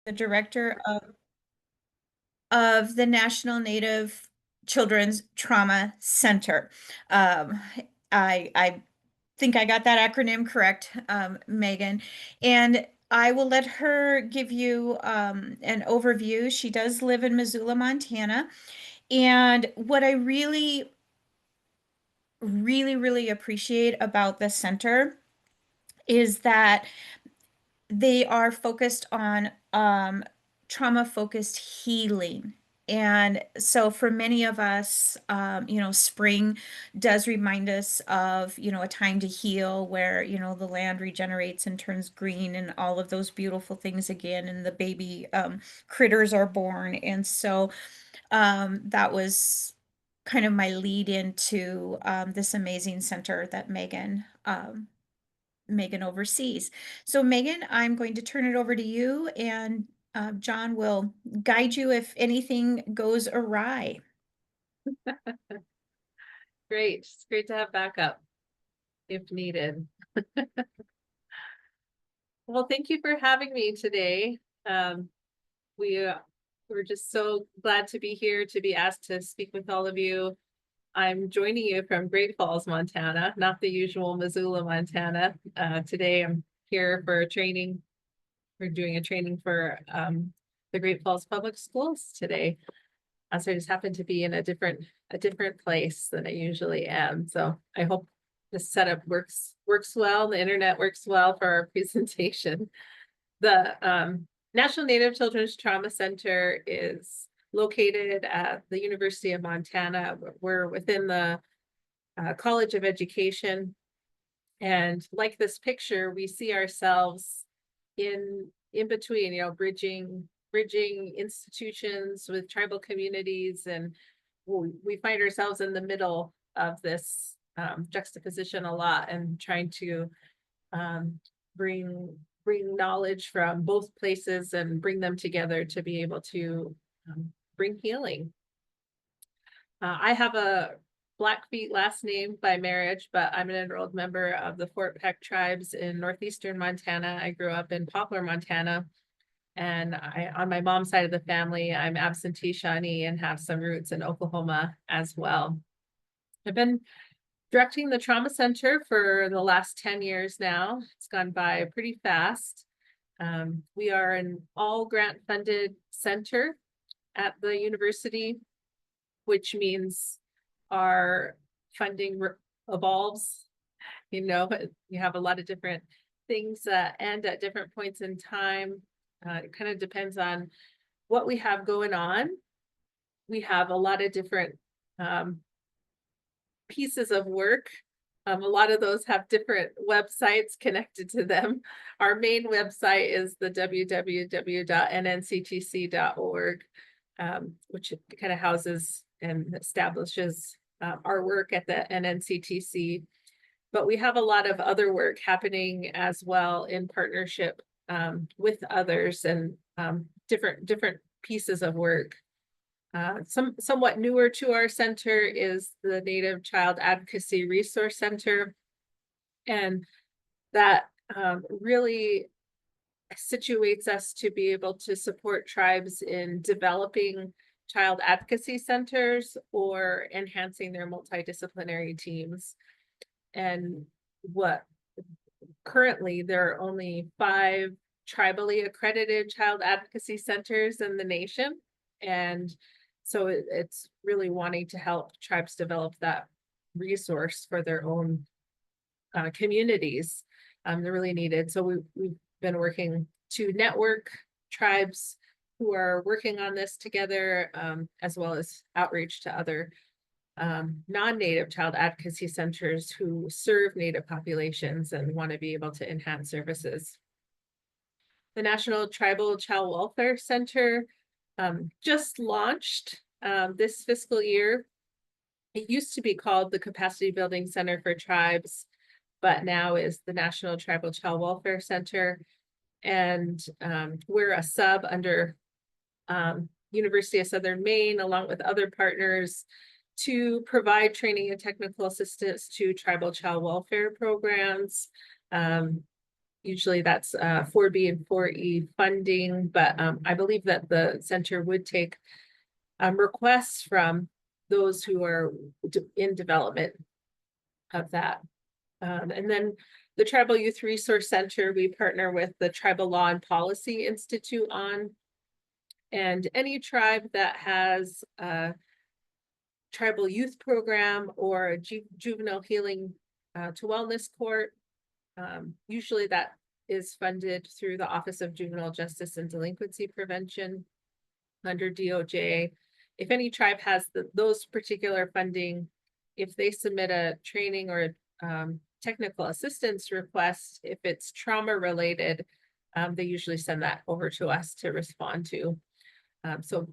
the director of the National Native Children's Trauma Center. Um, I think I got that acronym correct, Megan. And I will let her give you an overview. She does live in Missoula, Montana. And what I really appreciate about the center is that they are focused on trauma-focused healing. And so for many of us, spring does remind us of, a time to heal where, the land regenerates and turns green and all of those beautiful things again, and the baby critters are born. And so that was kind of my lead into this amazing center that Megan oversees. So Megan, I'm going to turn it over to you, and John will guide you if anything goes awry. Great. It's great to have backup if needed. Well, thank you for having me today. We're just so glad to be here, to be asked to speak with all of you. I'm joining you from Great Falls, Montana, not the usual Missoula, Montana. Today I'm here for training. We're doing a training for the Great Falls Public Schools today. So I just happen to be in a different place than I usually am. So I hope this setup works well. The internet works well for our presentation. The National Native Children's Trauma Center is located at the University of Montana. We're within the College of Education. And like this picture, we see ourselves in between, bridging institutions with tribal communities, and we find ourselves in the middle of this juxtaposition a lot, and trying to bring knowledge from both places and bring them together to be able to bring healing. I have a Blackfeet last name by marriage, but I'm an enrolled member of the Fort Peck tribes in northeastern Montana. I grew up in Poplar, Montana. And on my mom's side of the family, I'm absentee Shawnee and have some roots in Oklahoma as well. I've been directing the trauma center for the last 10 years now. It's gone by pretty fast. We are an all grant funded center at the university, which means our funding evolves. You have a lot of different things that end at different points in time. It kind of depends on what we have going on. We have a lot of different pieces of work. A lot of those have different websites connected to them. Our main website is the www.nnctc.org, which kind of houses and establishes our work at the NNCTC. But we have a lot of other work happening as well in partnership with others, and different pieces of work. Somewhat newer to our center is the Native Child Advocacy Resource Center. And that really situates us to be able to support tribes in developing child advocacy centers or enhancing their multidisciplinary teams. And currently there are only 5 tribally accredited child advocacy centers in the nation. And so it's really wanting to help tribes develop that resource for their own communities. They're really needed. So we've been working to network tribes who are working on this together, as well as outreach to other non-Native child advocacy centers who serve Native populations and want to be able to enhance services. The National Tribal Child Welfare Center just launched this fiscal year. It used to be called the Capacity Building Center for Tribes, but now is the National Tribal Child Welfare Center. And we're a sub under University of Southern Maine, along with other partners, to provide training and technical assistance to tribal child welfare programs. Usually that's 4B and 4E funding, but I believe that the center would take requests from those who are in development of that. And then the Tribal Youth Resource Center, we partner with the Tribal Law and Policy Institute on. And any tribe that has a tribal youth program or a juvenile healing to wellness court, usually that is funded through the Office of Juvenile Justice and Delinquency Prevention under DOJ. If any tribe has those particular funding, if they submit a training or technical assistance request, if it's trauma related, they usually send that over to us to respond to. So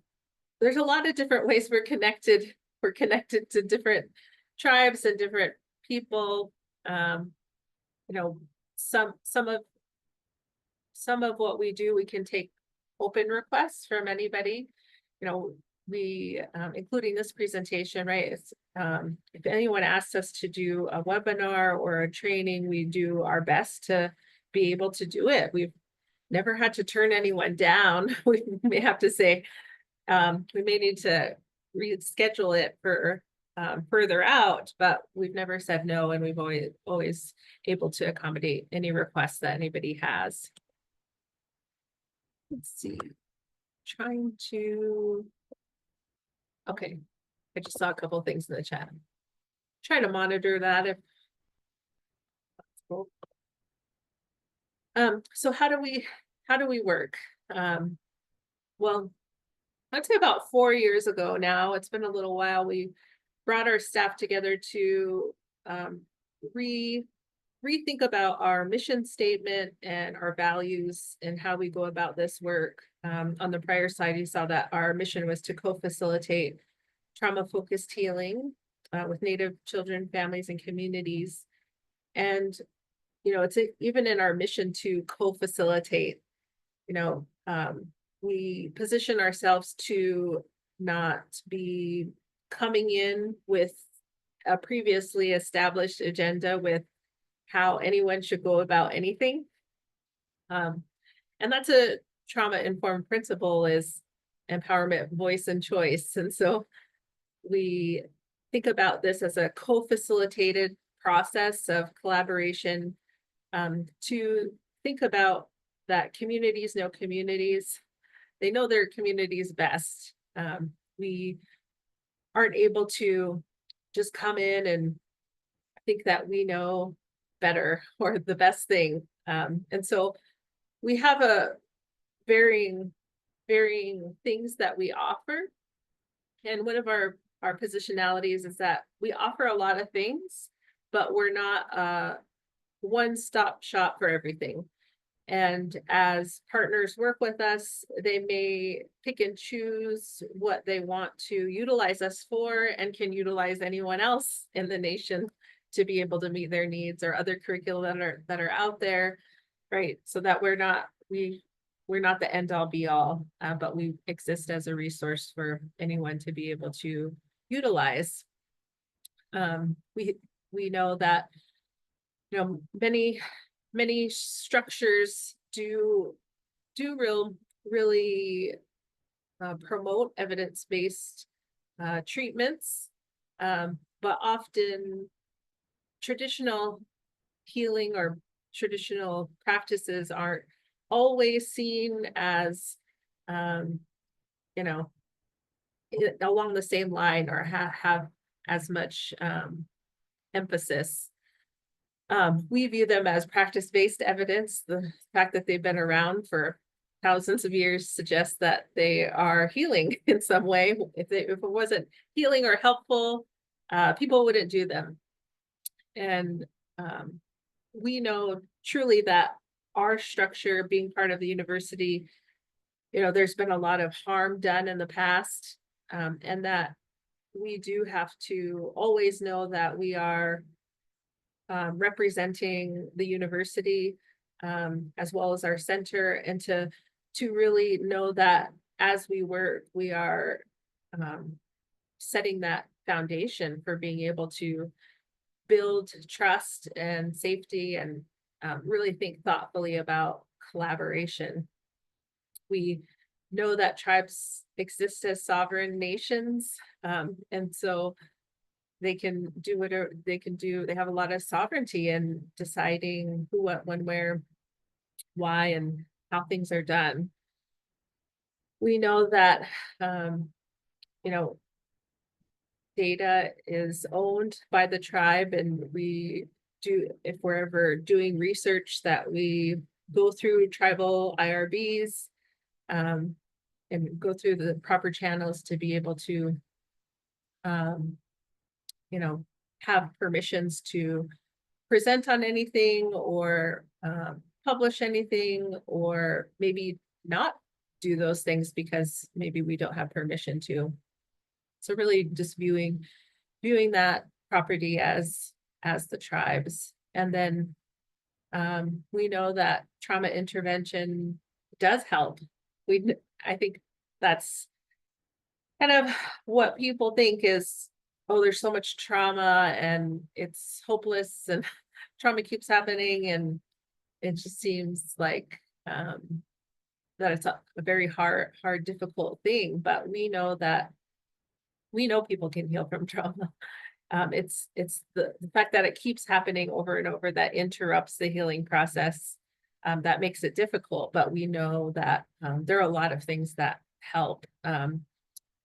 there's a lot of different ways we're connected. We're connected to different tribes and different people. You know, some of what we do, we can take open requests from anybody. You know, we, including this presentation, right? It's, if anyone asks us to do a webinar or a training, we do our best to be able to do it. We've never had to turn anyone down. We may have to say, we may need to reschedule it for further out, but we've never said no, and we've always able to accommodate any requests that anybody has. Let's see, trying to, okay, I just saw a couple things in the chat. Try to monitor that if possible. So how do we work? Well, I'd say about 4 years ago now, it's been a little while, we brought our staff together to rethink about our mission statement and our values and how we go about this work. On the prior slide, you saw that our mission was to co-facilitate trauma-focused healing with Native children, families, and communities. And, you know, it's even in our mission to co-facilitate, you know, we position ourselves to not be coming in with a previously established agenda with how anyone should go about anything. And that's a trauma-informed principle, is empowerment, voice, and choice. And so we think about this as a co-facilitated process of collaboration to think about that communities know communities. They know their communities best. We aren't able to just come in and think that we know better or the best thing. And so we have a varying things that we offer. And one of our positionalities is that we offer a lot of things, but we're not a one-stop shop for everything. And as partners work with us, they may pick and choose what they want to utilize us for, and can utilize anyone else in the nation to be able to meet their needs, or other curricula that are out there, right? So that we're not the end all be all, but we exist as a resource for anyone to be able to utilize. We know that, you know, many structures do really promote evidence-based treatments, but often traditional healing or traditional practices aren't always seen as, you know, along the same line, or have as much emphasis. We view them as practice-based evidence. The fact that they've been around for thousands of years suggests that they are healing in some way. If it wasn't healing or helpful, people wouldn't do them. And we know truly that our structure, being part of the university, you know, there's been a lot of harm done in the past, and that we do have to always know that we are representing the university, as well as our center, and to really know that as we work, we are setting that foundation for being able to build trust and safety and really think thoughtfully about collaboration. We know that tribes exist as sovereign nations, and so they can do whatever they can do. They have a lot of sovereignty in deciding who, what, when, where, why, and how things are done. We know that, um, you know, data is owned by the tribe, and we do, if we're ever doing research, that we go through tribal IRBs, um, and go through the proper channels to be able to, um, you know, have permissions to present on anything, or publish anything, or maybe not do those things because maybe we don't have permission to. So really just viewing that property as the tribes. And then we know that trauma intervention does help. I think that's kind of what people think is, oh, there's so much trauma and it's hopeless and trauma keeps happening, and it just seems like that it's a very hard, difficult thing. But we know that people can heal from trauma. It's the fact that it keeps happening over and over that interrupts the healing process, that makes it difficult. But we know that there are a lot of things that help, and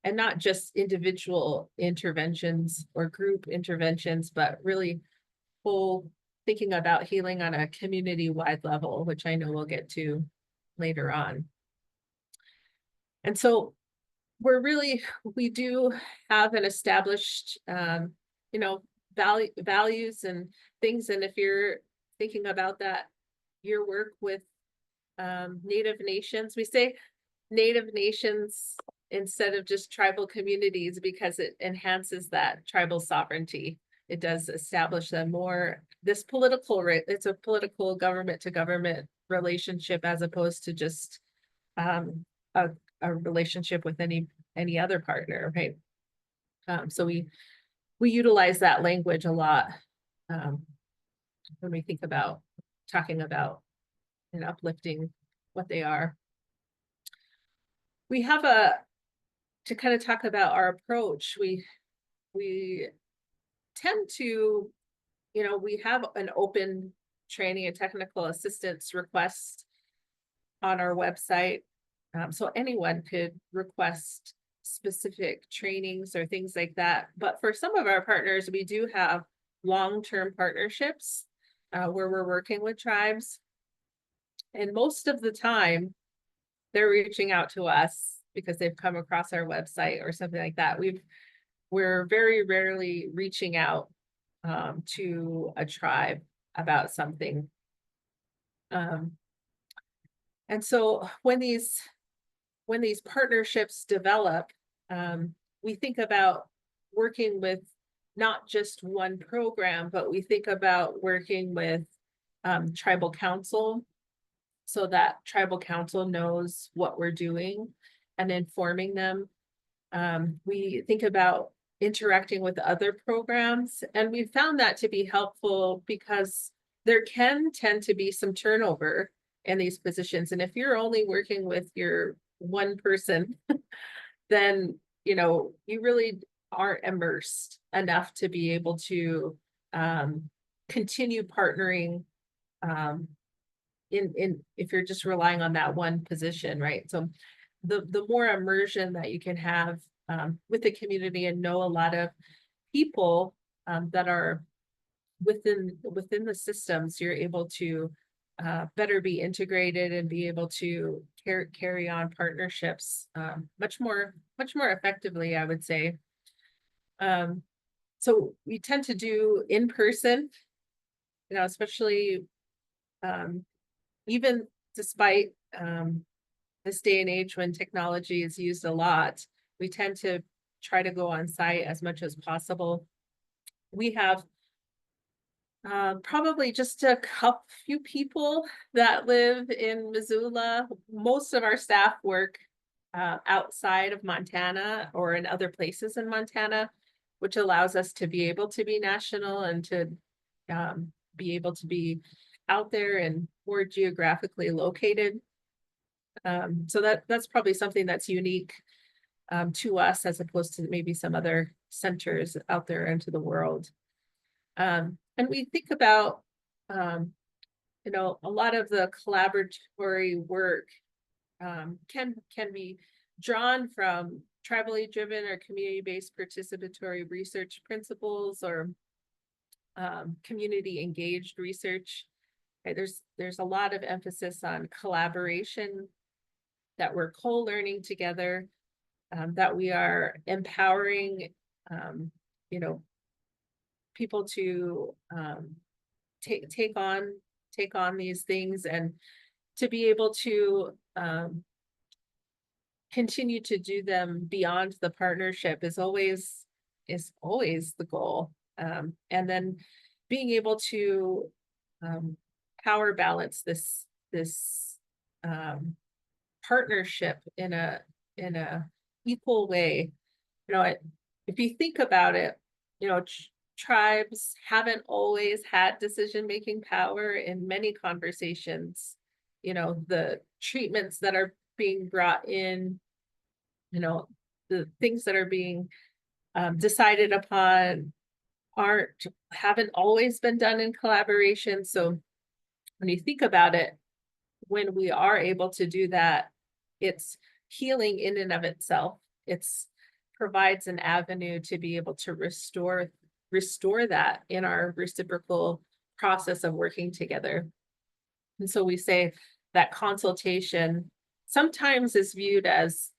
not just individual interventions or group interventions, but really whole thinking about healing on a community-wide level, which I know we'll get to later on. And so we do have an established, you know, values and things. And if you're thinking about that, your work with Native nations, we say Native nations instead of just tribal communities because it enhances that tribal sovereignty. It does establish them more, it's a political government to government relationship as opposed to just a, a relationship with any other partner, right? So we utilize that language a lot when we think about talking about and uplifting what they are. We have to kind of talk about our approach. We tend to, you know, we have an open training and technical assistance request on our website. So anyone could request specific trainings or things like that. But for some of our partners, we do have long-term partnerships where we're working with tribes. And most of the time, they're reaching out to us because they've come across our website or something like that. We're very rarely reaching out to a tribe about something. And so when these partnerships develop, we think about working with not just one program, but we think about working with tribal council so that tribal council knows what we're doing and informing them. We think about interacting with other programs, and we found that to be helpful because there can tend to be some turnover in these positions. And if you're only working with your one person, then, you know, you really aren't immersed enough to be able to continue partnering in if you're just relying on that one position, right? So the more immersion that you can have with the community and know a lot of people that are within the systems, you're able to better be integrated and be able to carry on partnerships much more effectively, I would say. So we tend to do in person, you know, especially even despite this day and age when technology is used a lot, we tend to try to go on site as much as possible. We have probably just a few people that live in Missoula. Most of our staff work outside of Montana or in other places in Montana, which allows us to be able to be national and to be able to be out there and more geographically located. So that's probably something that's unique to us as opposed to maybe some other centers out there into the world. And we think about, a lot of the collaboratory work can be drawn from tribally driven or community-based participatory research principles or community engaged research. Right? There's a lot of emphasis on collaboration, that we're co-learning together, that we are empowering, people to take on these things, and to be able to continue to do them beyond the partnership is always the goal. And then being able to power balance this partnership in a equal way. If you think about it, tribes haven't always had decision-making power in many conversations. The treatments that are being brought in, the things that are being decided upon haven't always been done in collaboration. So when you think about it, when we are able to do that, it's healing in and of itself. It's provides an avenue to be able to restore that in our reciprocal process of working together. And so we say that consultation sometimes is viewed as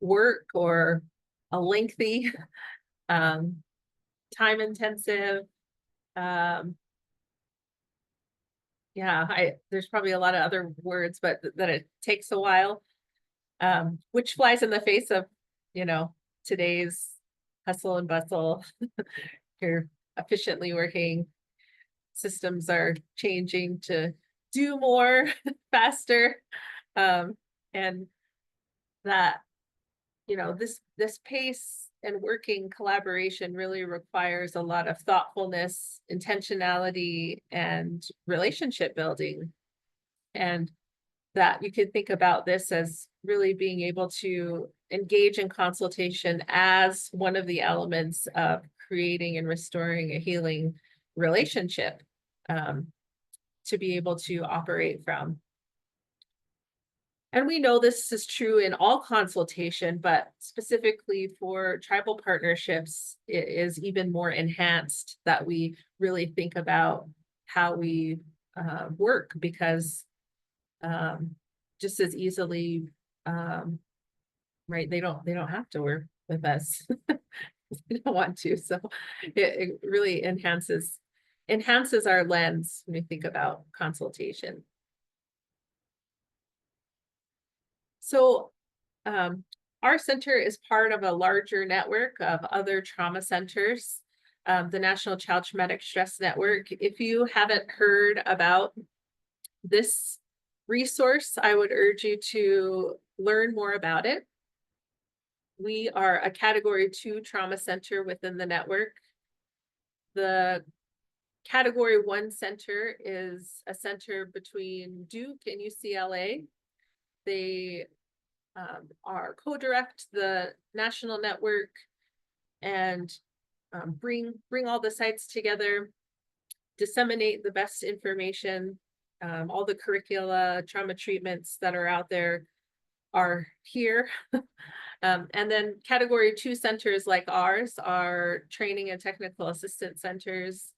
work or a lengthy, time intensive. There's probably a lot of other words, but that it takes a while, which flies in the face of, today's hustle and bustle. You're efficiently working. Systems are changing to do more faster. And that, this pace and working collaboration really requires a lot of thoughtfulness, intentionality, and relationship building. And that you could think about this as really being able to engage in consultation as one of the elements of creating and restoring a healing relationship, to be able to operate from. And we know this is true in all consultation, but specifically for tribal partnerships, it is even more enhanced that we really think about how we work, because just as easily, right, they don't have to work with us. They don't want to. So it really enhances our lens when we think about consultation. So our center is part of a larger network of other trauma centers, the National Child Traumatic Stress Network. If you haven't heard about this resource, I would urge you to learn more about it. We are a Category 2 trauma center within the network. The Category 1 center is a center between Duke and UCLA. They are co-direct the national network and bring all the sites together, disseminate the best information. All the curricula, trauma treatments that are out there are here. And then Category 2 centers like ours are training and technical assistance centers.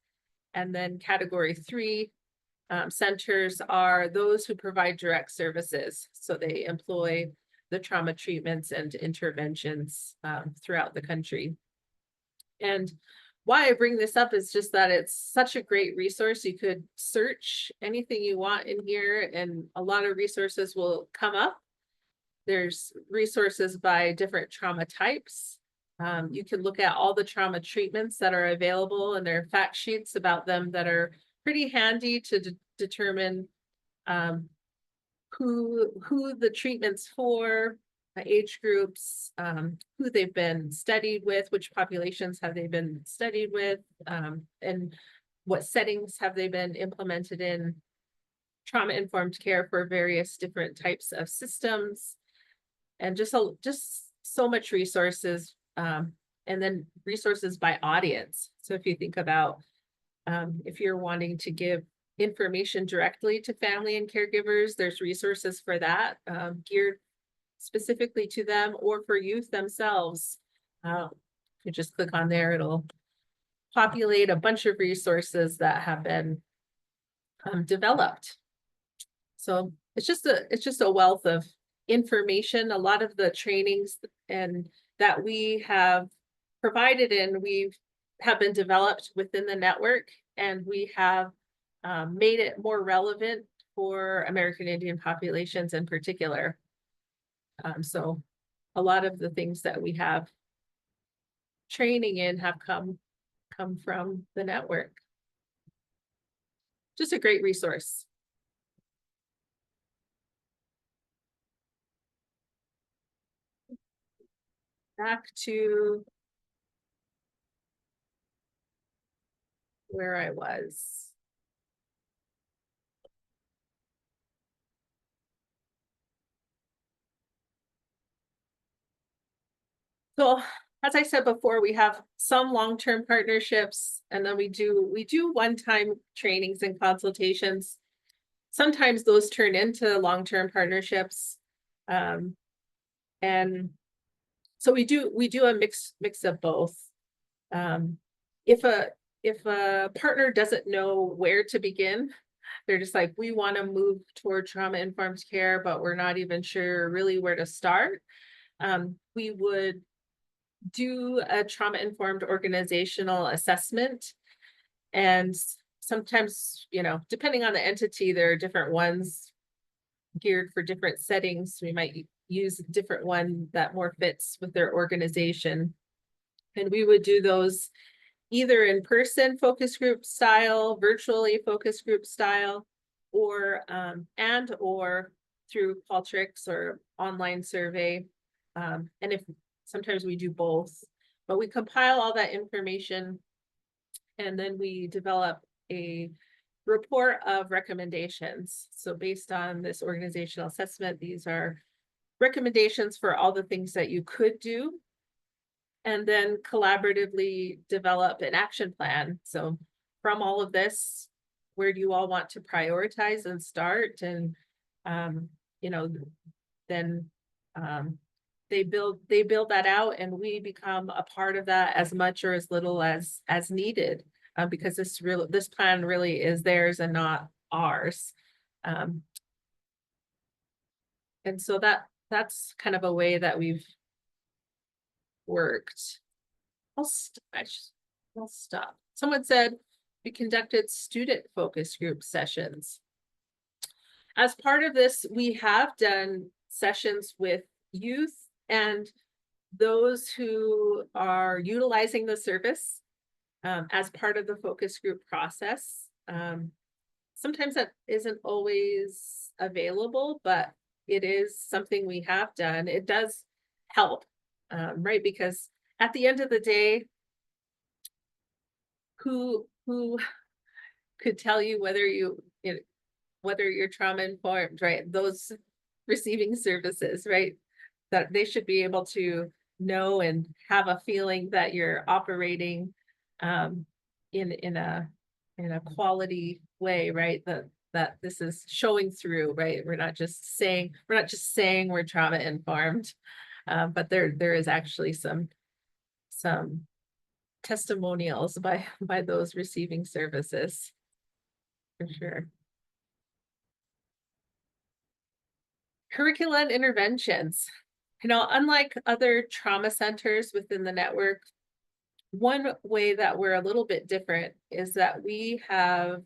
And then Category 3 centers are those who provide direct services. So they employ the trauma treatments and interventions throughout the country. And why I bring this up is just that it's such a great resource. You could search anything you want in here, and a lot of resources will come up. There's resources by different trauma types. You can look at all the trauma treatments that are available, and there are fact sheets about them that are pretty handy to determine who the treatment's for, age groups, who they've been studied with, which populations have they been studied with, and what settings have they been implemented in trauma-informed care for various different types of systems, and just so much resources, and then resources by audience. So if you think about if you're wanting to give information directly to family and caregivers, there's resources for that, geared specifically to them or for youth themselves. If you just click on there, it'll populate a bunch of resources that have been developed. So it's just a wealth of information. A lot of the trainings and that we have provided have been developed within the network, and we have made it more relevant for American Indian populations in particular. So a lot of the things that we have training in have come from the network. Just a great resource. Back to where I was. So as I said before, we have some long-term partnerships, and then we do one-time trainings and consultations. Sometimes those turn into long-term partnerships. And so we do a mix of both. If a partner doesn't know where to begin, they're just like, we want to move toward trauma-informed care, but we're not even sure really where to start. We would do a trauma-informed organizational assessment. And sometimes, depending on the entity, there are different ones geared for different settings. We might use a different one that more fits with their organization. And we would do those either in person focus group style, virtually focus group style, or through Qualtrics or online survey. And if sometimes we do both, but we compile all that information, and then we develop a report of recommendations. So based on this organizational assessment, these are recommendations for all the things that you could do, and then collaboratively develop an action plan. So from all of this, where do you all want to prioritize and start? And, then they build that out, and we become a part of that as much or as little as needed, because this plan really is theirs and not ours. And so that's kind of a way that we've worked. I'll stop. Someone said we conducted student focus group sessions. As part of this, we have done sessions with youth and those who are utilizing the service as part of the focus group process. Sometimes that isn't always available, but it is something we have done. It does help, right? Because at the end of the day, who could tell you whether you're trauma informed, right? Those receiving services, right? That they should be able to know and have a feeling that you're operating in a quality way, right? That this is showing through, right? We're not just saying we're trauma informed, but there is actually some testimonials by those receiving services, for sure. Curricula and interventions. Unlike other trauma centers within the network, one way that we're a little bit different is that we have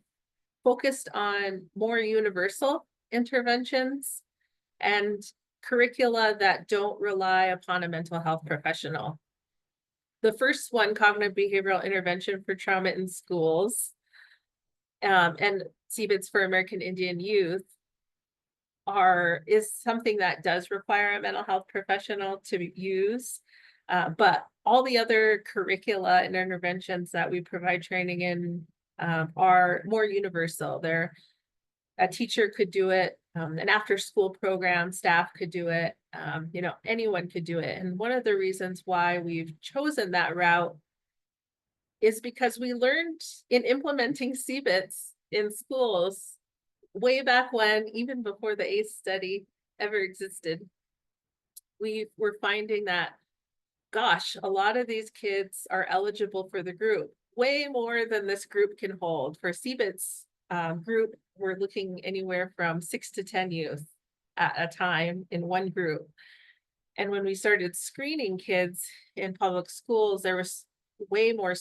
focused on more universal interventions and curricula that don't rely upon a mental health professional. The first one, cognitive behavioral intervention for trauma in schools, and CBITS for American Indian youth, is something that does require a mental health professional to use, but all the other curricula and interventions that we provide training in are more universal. A teacher could do it, an after-school program staff could do it, you know, anyone could do it. And one of the reasons why we've chosen that route is because we learned in implementing CBITS in schools way back when, even before the ACE study ever existed. We were finding that, gosh, a lot of these kids are eligible for the group, way more than this group can hold. For CBITS group, we're looking anywhere from 6 to 10 youth at a time in one group. And when we started screening kids in public schools, there was way more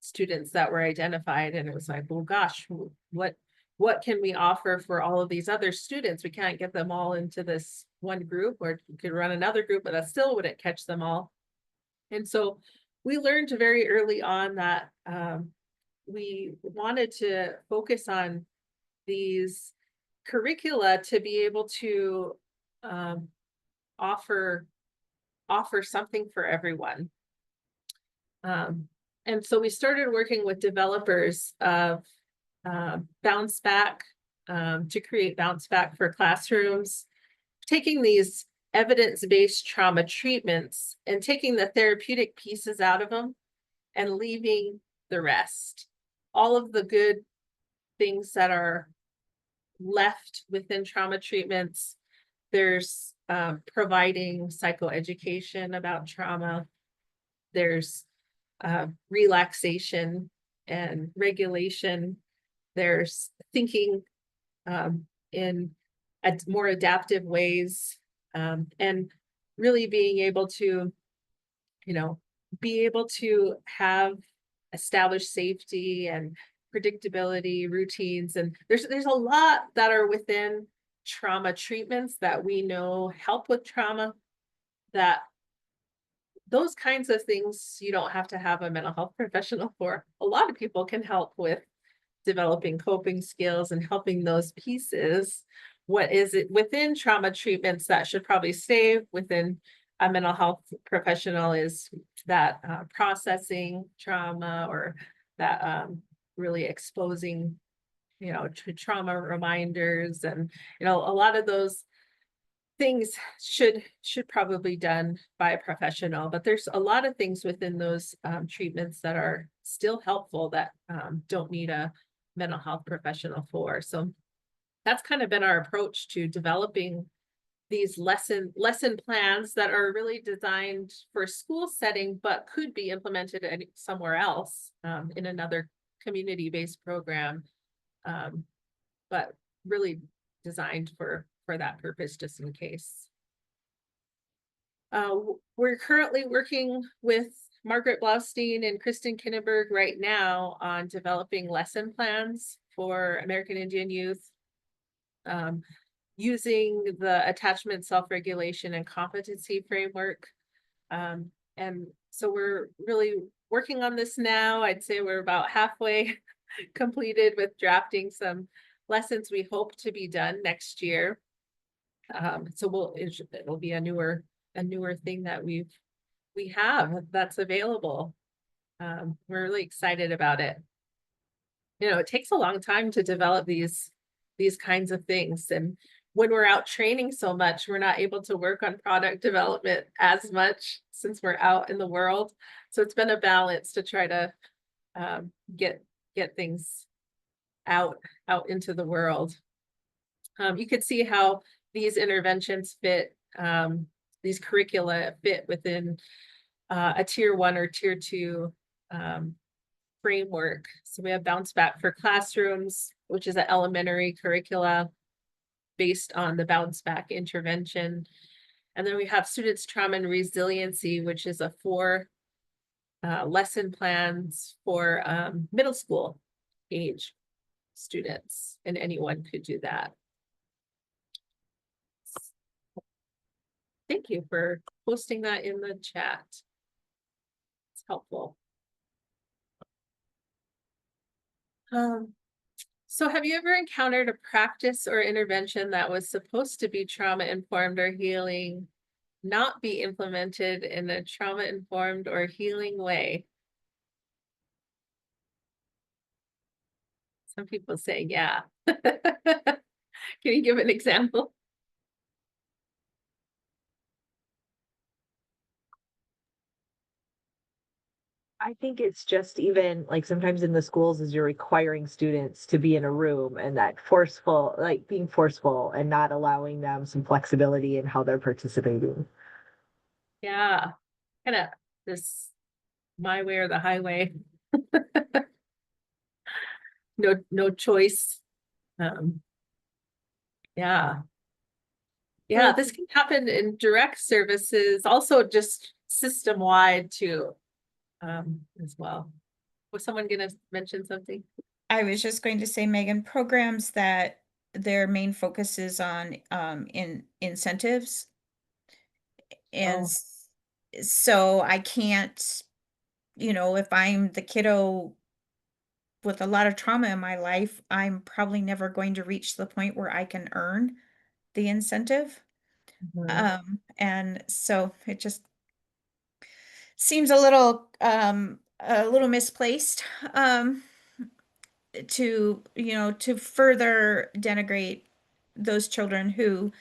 students that were identified. And it was like, well, gosh, what can we offer for all of these other students? We can't get them all into this one group, or we could run another group, but that still wouldn't catch them all. And so we learned very early on that we wanted to focus on these curricula to be able to offer something for everyone. And so we started working with developers of Bounce Back to create Bounce Back for classrooms, taking these evidence-based trauma treatments and taking the therapeutic pieces out of them and leaving the rest. All of the good things that are left within trauma treatments, there's providing psychoeducation about trauma. There's relaxation and regulation. There's thinking in more adaptive ways, and really being able to, you know, be able to have established safety and predictability routines. And there's a lot that are within trauma treatments that we know help with trauma, that those kinds of things you don't have to have a mental health professional for. A lot of people can help with developing coping skills and helping those pieces. What is it within trauma treatments that should probably stay within a mental health professional is that processing trauma, or that really exposing, you know, to trauma reminders. And, you know, a lot of those things should probably be done by a professional, but there's a lot of things within those treatments that are still helpful that don't need a mental health professional for. So that's kind of been our approach to developing these lesson plans that are really designed for a school setting, but could be implemented somewhere else in another community-based program, but really designed for that purpose, just in case. We're currently working with Margaret Blaustein and Kristen Kinneberg right now on developing lesson plans for American Indian youth, using the attachment self-regulation and competency framework. And so we're really working on this now. I'd say we're about halfway completed with drafting some lessons we hope to be done next year. So it'll be a newer thing that we have that's available. We're really excited about it. You know, it takes a long time to develop these kinds of things. And when we're out training so much, we're not able to work on product development as much since we're out in the world. So it's been a balance to try to get things out into the world. You could see how these interventions fit, these curricula fit within a tier 1 or tier 2 framework. So we have Bounce Back for classrooms, which is an elementary curricula based on the Bounce Back intervention. And then we have Students Trauma and Resiliency, which is a 4 lesson plans for middle school age students, and anyone could do that. Thank you for posting that in the chat. It's helpful. So have you ever encountered a practice or intervention that was supposed to be trauma-informed or healing, not be implemented in a trauma-informed or healing way? Some people say, yeah. Can you give an example? I think it's just even like sometimes in the schools is you're requiring students to be in a room and that forceful, like being forceful and not allowing them some flexibility in how they're participating. Yeah, kind of this my way or the highway. No choice. Um, yeah. Yeah, Well, this can happen in direct services, also just system wide too, as well. Was someone gonna mention something? I was just going to say, Megan, programs that their main focus is on in incentives. And Oh, so I can't, if I'm the kiddo with a lot of trauma in my life, I'm probably never going to reach the point where I can earn the incentive. mhm. And so it just seems a little misplaced to further denigrate those children who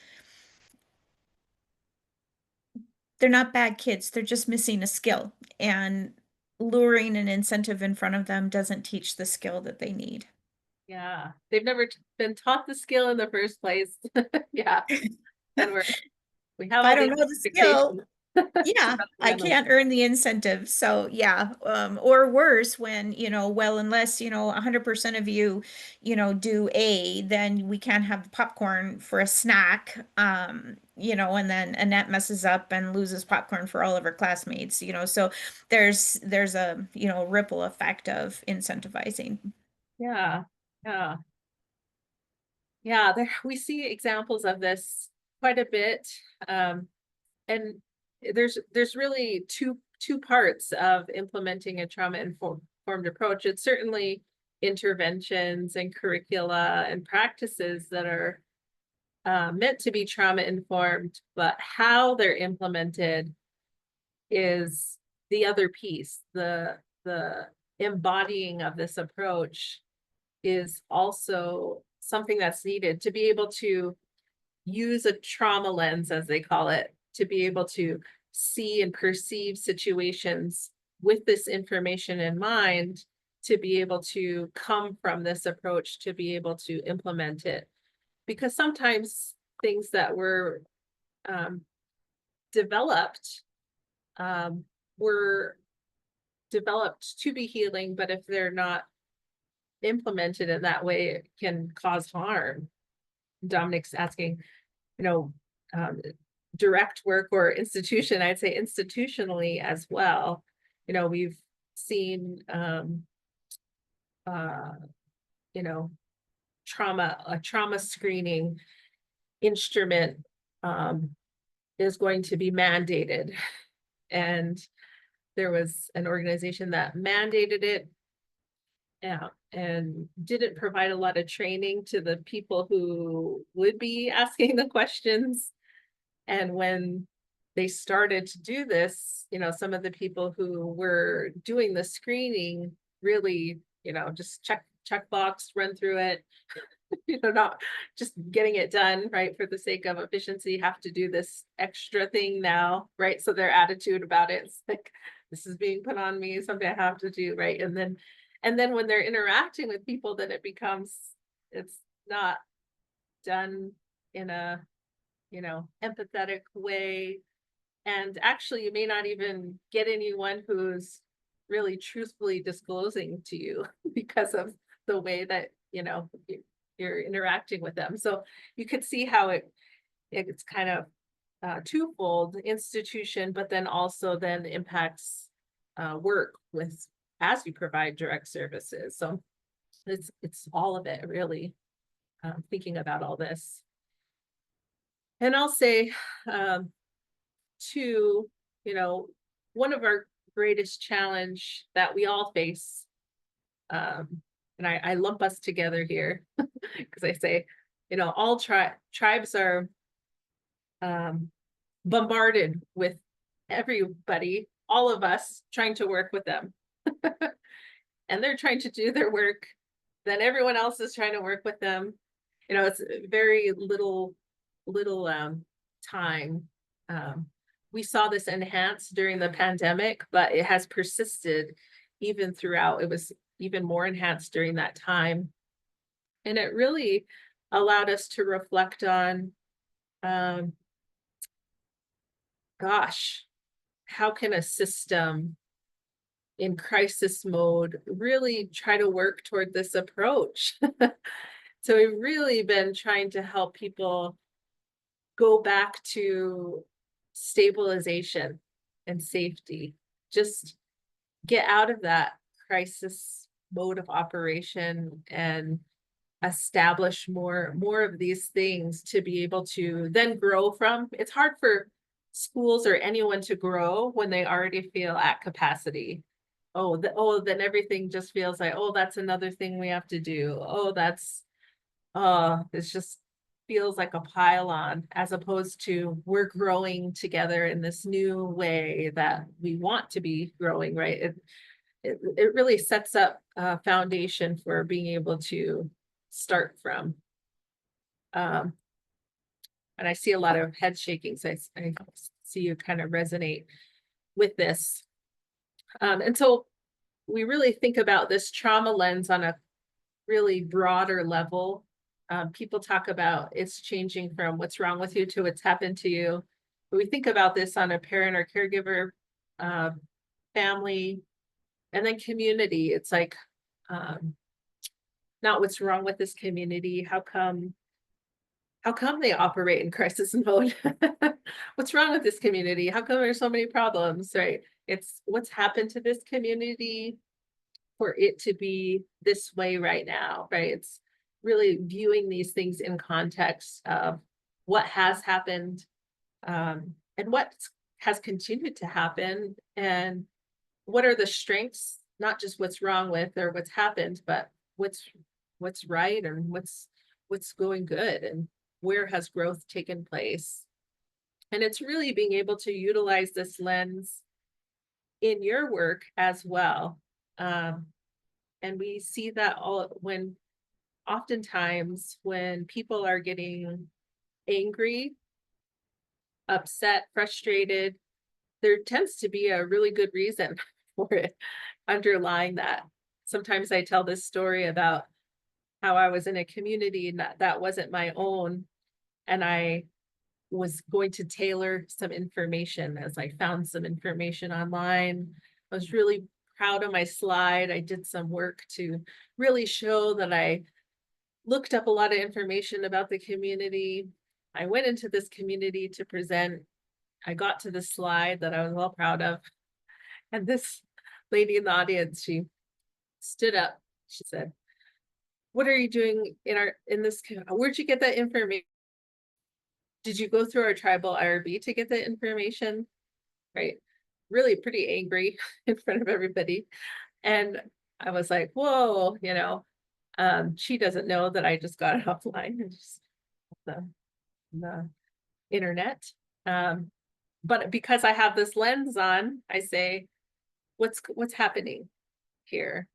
they're not bad kids, they're just missing a skill. And luring an incentive in front of them doesn't teach the skill that they need. Yeah, they've never been taught the skill in the first place. Yeah, and we If have I all don't these know the skill, expectations. yeah, I Fundamentals. can't earn the incentive. So yeah, or worse, when, well, unless, 100% of you, do A, then we can't have the popcorn for a snack. And then Annette messes up and loses popcorn for all of her classmates, so there's a, ripple effect of incentivizing. Yeah, yeah, yeah. There we see examples of this quite a bit. And there's really two parts of implementing a trauma informed approach. It's certainly interventions and curricula and practices that are meant to be trauma informed, but how they're implemented is the other piece. The embodying of this approach is also something that's needed to be able to use a trauma lens, as they call it, to be able to see and perceive situations with this information in mind, to be able to come from this approach, to be able to implement it. Because sometimes things that were um, developed were developed to be healing, but if they're not implemented in that way, it can cause harm. Dominic's asking, you know, um, direct work or institution, I'd say institutionally as well. We've seen, uh, you know, a trauma screening instrument, is going to be mandated. And there was an organization that mandated it, yeah, and didn't provide a lot of training to the people who would be asking the questions. And when they started to do this, some of the people who were doing the screening really, just check box, run through it, not just getting it done, right? For the sake of efficiency, have to do this extra thing now, right? So their attitude about it is like, this is being put on me, something I have to do, right? And then when they're interacting with people, then it's not done in a empathetic way. And actually, you may not even get anyone who's really truthfully disclosing to you because of the way that, you're interacting with them. So you could see how it's kind of twofold: institution, but then also then impacts work with as you provide direct services. So it's all of it really, thinking about all this. And I'll say, um, too, you know, one of our greatest challenge that we all face, and I lump us together here because I say, all tribes are um, bombarded with everybody, all of us trying to work with them. And they're trying to do their work then everyone else is trying to work with them. You know, it's very little time. We saw this enhanced during the pandemic, but it has persisted even throughout. It was even more enhanced during that time. And it really allowed us to reflect on, gosh, how can a system in crisis mode really try to work toward this approach? So we've really been trying to help people go back to stabilization and safety. Just get out of that crisis mode of operation and establish more of these things to be able to then grow from. It's hard for schools or anyone to grow when they already feel at capacity. Then everything just feels like, oh, that's another thing we have to do. It's just feels like a pile on, as opposed to we're growing together in this new way that we want to be growing, right? It really sets up a foundation for being able to start from. And I see a lot of head shaking, so I see you kind of resonate with this. And so we really think about this trauma lens on a really broader level. People talk about it's changing from what's wrong with you to what's happened to you. But we think about this on a parent or caregiver, family, and then community. It's like, not what's wrong with this community. How come they operate in crisis mode? What's wrong with this community? How come there's so many problems, right? It's what's happened to this community for it to be this way right now, right? It's really viewing these things in context of what has happened, and what has continued to happen, and what are the strengths, not just what's wrong with or what's happened, but what's right and what's going good, and where has growth taken place. And it's really being able to utilize this lens in your work as well. And we see that oftentimes when people are getting angry, upset, frustrated, there tends to be a really good reason for it underlying that. Sometimes I tell this story about how I was in a community that wasn't my own, and I was going to tailor some information as I found some information online. I was really proud of my slide. I did some work to really show that I looked up a lot of information about the community. I went into this community to present. I got to the slide that I was well proud of. And this lady in the audience, she stood up. She said, "What are you doing in this? Where'd you get that information? Did you go through our tribal IRB to get that information?" Right? Really pretty angry in front of everybody. And I was like, whoa, she doesn't know that I just got it offline and just the internet. But because I have this lens on, I say, what's happening here?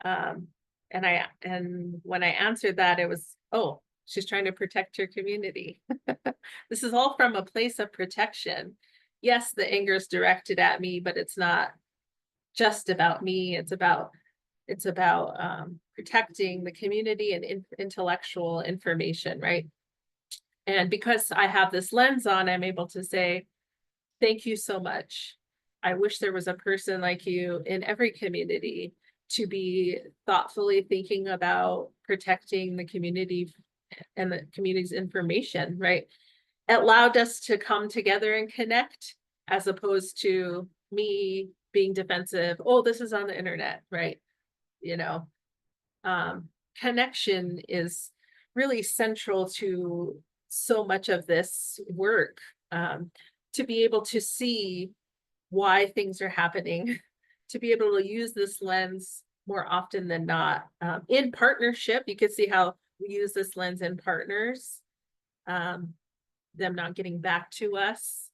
And when I answered that, it was, oh, she's trying to protect her community. This is all from a place of protection. Yes, the anger is directed at me, but it's not just about me. It's about protecting the community and intellectual information, right? And because I have this lens on, I'm able to say, thank you so much. I wish there was a person like you in every community to be thoughtfully thinking about protecting the community and the community's information, right? It allowed us to come together and connect, as opposed to me being defensive. Oh, this is on the internet, right? Connection is really central to so much of this work, to be able to see why things are happening, to be able to use this lens more often than not, in partnership. You can see how we use this lens in partners, them not getting back to us,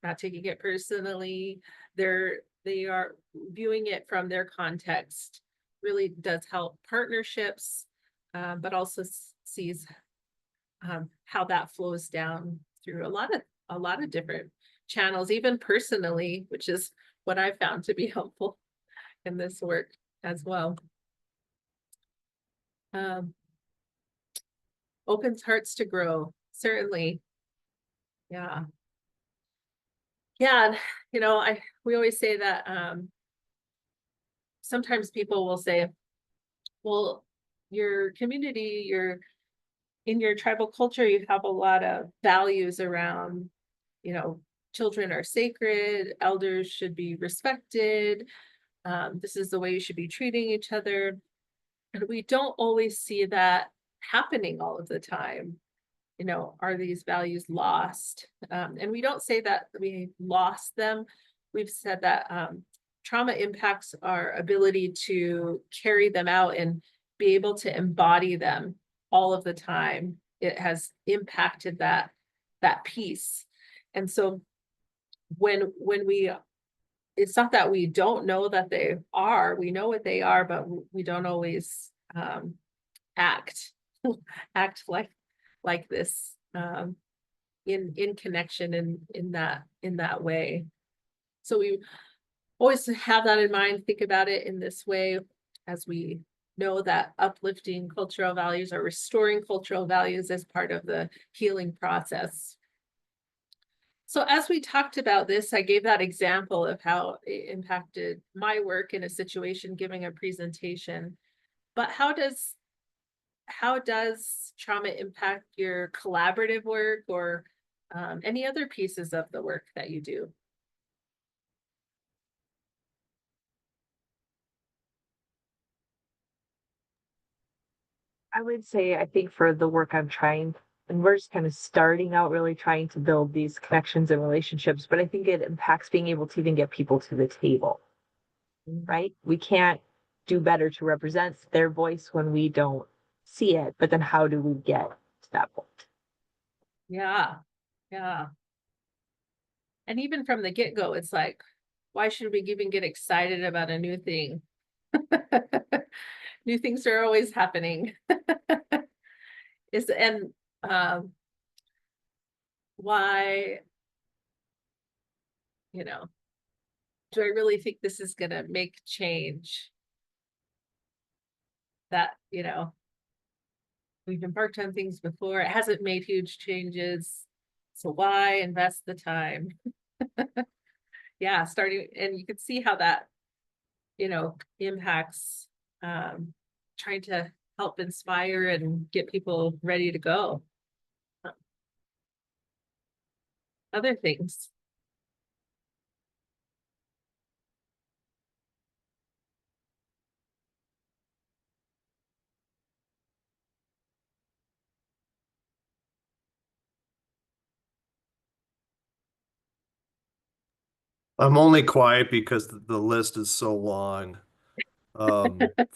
not taking it personally. They are viewing it from their context, really does help partnerships, but also sees how that flows down through a lot of different channels, even personally, which is what I found to be helpful in this work as well. Opens hearts to grow, certainly. Yeah. Yeah, and, you know, we always say that sometimes people will say, well, your community, in your tribal culture, you have a lot of values around, you know, children are sacred, elders should be respected. This is the way you should be treating each other. And we don't always see that happening all of the time. You know, are these values lost? And we don't say that we lost them. We've said that trauma impacts our ability to carry them out and be able to embody them all of the time. It has impacted that piece. And so when we, it's not that we don't know that they are, we know what they are, but we don't always act act like this in connection in that way. So we always have that in mind, think about it in this way, as we know that uplifting cultural values or restoring cultural values as part of the healing process. So as we talked about this, I gave that example of how it impacted my work in a situation, giving a presentation. But how does trauma impact your collaborative work or any other pieces of the work that you do? I would say, I think for the work I'm trying, and we're just kind of starting out really trying to build these connections and relationships, but I think it impacts being able to even get people to the table, right? We can't do better to represent their voice when we don't see it, but then how do we get to that point? Yeah, yeah. And even from the get-go, it's like, why should we even get excited about a new thing? New things are always happening. And why, you know, do I really think this is gonna make change? That, you know, we've embarked on things before, it hasn't made huge changes, so why invest the time? Yeah, starting, and you can see how that, you know, impacts trying to help inspire and get people ready to go. Other things. I'm only quiet because the list is so long.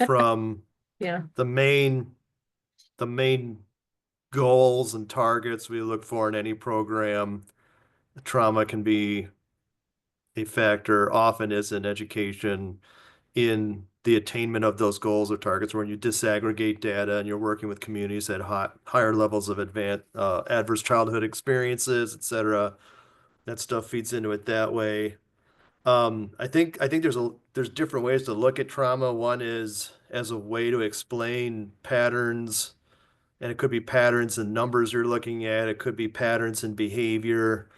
From Yeah. the main goals and targets we look for in any program, trauma can be a factor, often is in education, in the attainment of those goals or targets when you disaggregate data and you're working with communities that higher levels of adverse childhood experiences, et cetera. That stuff feeds into it that way. I think there's different ways to look at trauma. One is as a way to explain patterns, and it could be patterns in numbers you're looking at. It could be patterns in behavior.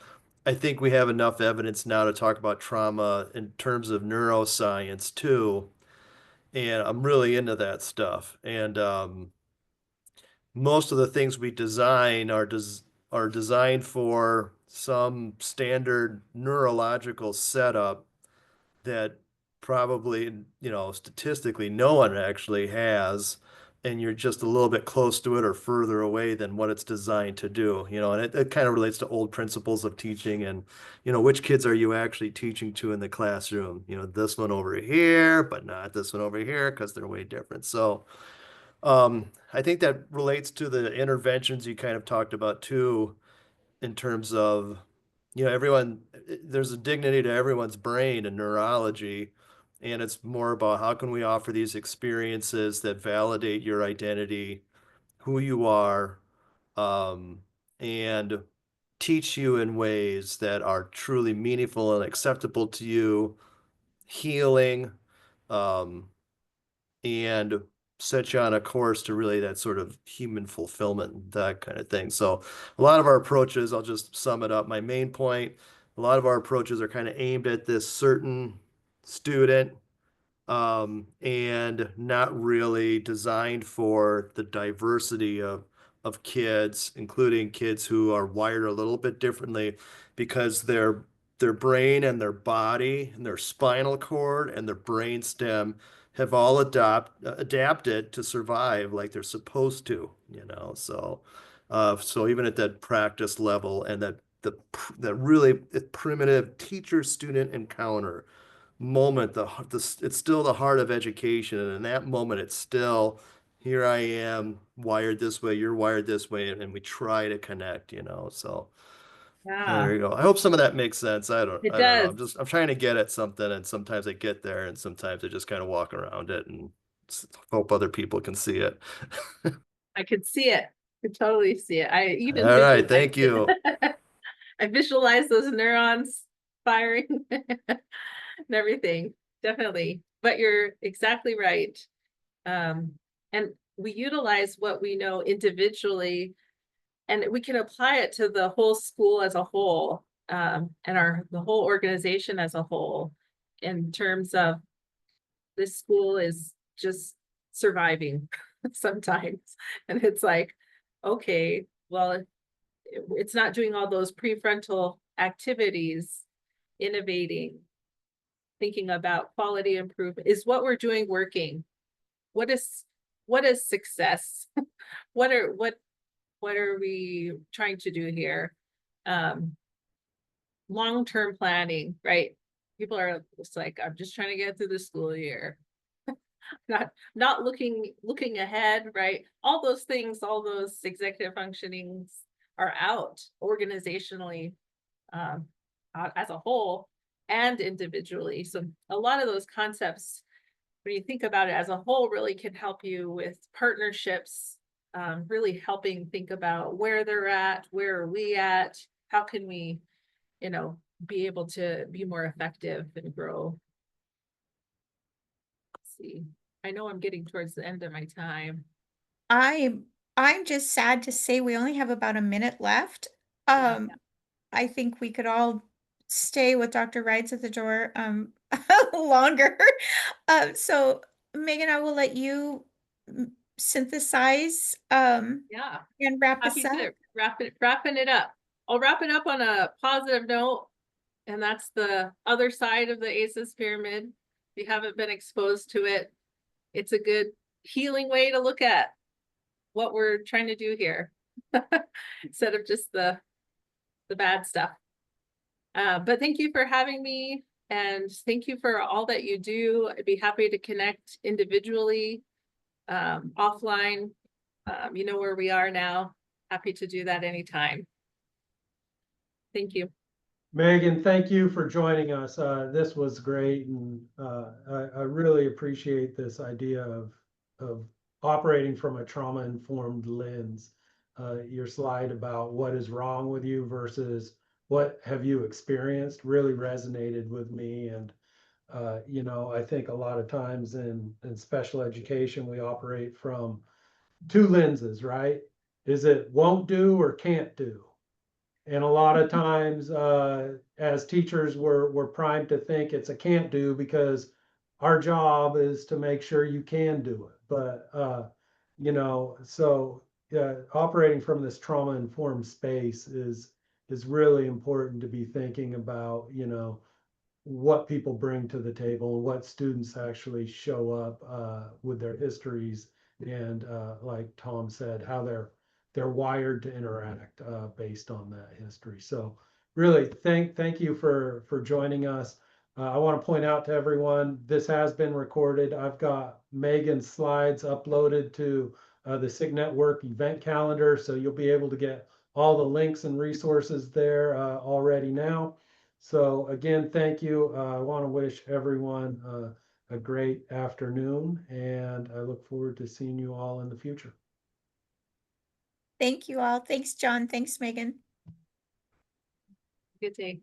I think we have enough evidence now to talk about trauma in terms of neuroscience too. And I'm really into that stuff. And most of the things we design are designed for some standard neurological setup that probably, statistically no one actually has, and you're just a little bit close to it or further away than what it's designed to do, and it kind of relates to old principles of teaching and, which kids are you actually teaching to in the classroom? This one over here, but not this one over here because they're way different. So, I think that relates to the interventions you kind of talked about too, in terms of, everyone, there's a dignity to everyone's brain and neurology. And it's more about how can we offer these experiences that validate your identity, who you are, and teach you in ways that are truly meaningful and acceptable to you, healing, um, and set you on a course to really that sort of human fulfillment, that kind of thing. So a lot of our approaches, I'll just sum it up. My main point, a lot of our approaches are kind of aimed at this certain student, and not really designed for the diversity of kids, including kids who are wired a little bit differently because their brain and their body and their spinal cord and their brain stem have all adapted to survive like they're supposed to, you know. So even at that practice level and that really primitive teacher student encounter moment, it's still the heart of education, and in that moment it's still, here I am wired this way, you're wired this way, and we try to connect, you know. So Yeah, there you go. I hope some of that makes sense. it I don't know, does. I'm trying to get at something, and sometimes I get there and sometimes I just kind of walk around it and hope other people can see it. I could see it. I could totally see it. I even All right, visualized thank you. it. I visualize those neurons firing and everything. Definitely. But you're exactly right. And we utilize what we know individually, and we can apply it to the whole school as a whole, and the whole organization as a whole, in terms of this school is just surviving sometimes. And it's like, okay, well, it's not doing all those prefrontal activities, innovating, thinking about quality improvement. Is what we're doing working? What is success? what are we trying to do here? Long-term planning, right? People are just like, I'm just trying to get through the school year. not looking ahead, right? All those things, all those executive functionings are out organizationally, as a whole and individually. So a lot of those concepts, when you think about it as a whole, really can help you with partnerships, really helping think about where they're at, where are we at, how can we, be able to be more effective and grow. Let's see. I know I'm getting towards the end of my time. I'm just sad to say we only have about a minute left. Yeah. I think we could all stay with Dr. Rides at the door longer. So Megan, I will let you synthesize Yeah. and wrap us Happy up. to wrapping it up. I'll wrap it up on a positive note, and that's the other side of the ACEs pyramid. If you haven't been exposed to it, it's a good healing way to look at what we're trying to do here instead of just the bad stuff. But thank you for having me, and thank you for all that you do. I'd be happy to connect individually, offline. You know where we are now. Happy to do that anytime. Thank you. Megan, thank you for joining us. This was great, and I really appreciate this idea of operating from a trauma-informed lens. Your slide about what is wrong with you versus what have you experienced really resonated with me. And I think a lot of times in special education, we operate from two lenses, right? Is it won't do or can't do? And a lot of times, as teachers, we're primed to think it's a can't do because our job is to make sure you can do it. But, so operating from this trauma-informed space is really important to be thinking about, what people bring to the table and what students actually show up with their histories. And like Tom said, how they're wired to interact based on that history. So really thank you for joining us. I want to point out to everyone, this has been recorded. I've got Megan's slides uploaded to the SIG Network event calendar, so you'll be able to get all the links and resources there already now. So again, thank you. I want to wish everyone a great afternoon, and I look forward to seeing you all in the future. Thank you all. Thanks, John. Thanks, Megan. Good day.